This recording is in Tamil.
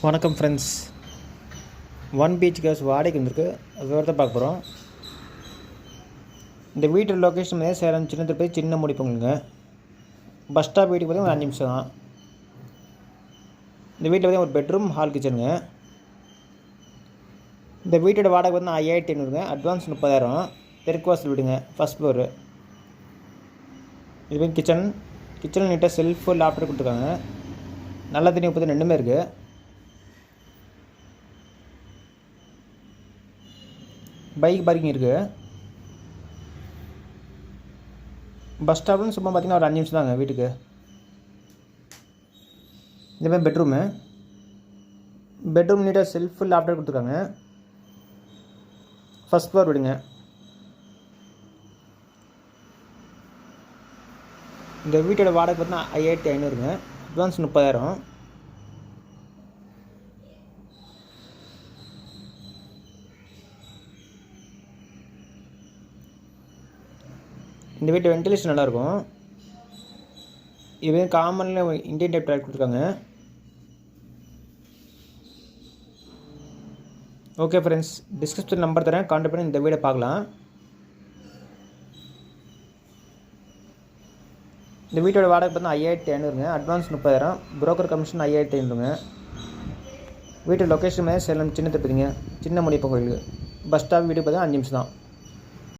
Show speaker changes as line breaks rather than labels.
வணக்கம் ஃப்ரெண்ட்ஸ். ஒன் பிஹெச்கே ஹவுஸ் வாடகைக்கு வந்திருக்கு. அது விவரத்தை பார்க்க போகிறோம். இந்த வீட்டோட லொக்கேஷன் சேலம் சின்ன திருப்பதி சின்ன முடிப்புங்க. பஸ் ஸ்டாப் வீட்டுக்கு பார்த்தீங்கன்னா ஒரு 5 நிமிஷம் தான். இந்த வீட்டில் பார்த்தீங்கன்னா ஒரு பெட்ரூம், ஹால், கிச்சனுங்க. இந்த வீட்டோட வாடகை பார்த்தீங்கன்னா 5500ங்க. அட்வான்ஸ் 30,000. தெற்கு வாசல் வீடுங்க, ஃபஸ்ட் ஃப்ளோரு. இது கிச்சன் நீட்டாக செல்ஃபு, லேப்டாப் கொடுத்துருக்காங்க. நல்ல தண்ணி பார்த்தீங்கன்னா ரெண்டுமே இருக்குது. பைக் பார்க்கிங் இருக்குது. பஸ் ஸ்டாப்னு சும்மா பார்த்திங்கன்னா ஒரு 5 நிமிஷம் தாங்க வீட்டுக்கு. இந்த மாதிரி பெட்ரூம் நீட்டாக செல்ஃபு, லேப்டாப் கொடுத்துருக்காங்க. ஃபஸ்ட் ஃப்ளோர் விடுங்க. இந்த வீட்டோட வாடகை பார்த்தீங்கன்னா 5500ங்க. அட்வான்ஸ் 30,000. இந்த வீட்டு வென்டிலேஷன் நல்லாயிருக்கும். இது காமனில் இண்டியன் டைப் டாய்லெட் கொடுத்துருக்காங்க. ஓகே ஃப்ரெண்ட்ஸ், டிஸ்கிரிப்ஷன் நம்பர் தரேன், கான்டாக்ட் பண்ணி இந்த வீடை பார்க்கலாம். இந்த வீட்டோட வாடகை பார்த்தா 5500ங்க. அட்வான்ஸ் 30,000. புரோக்கர் கமிஷன் 5500ங்க. வீட்டு லொக்கேஷன் சேலம் சின்ன திருப்பதிங்க, சின்ன முடிப்ப கோயில். பஸ் ஸ்டாப் வீட்டுக்கு பார்த்தா 5 நிமிஷம் தான்.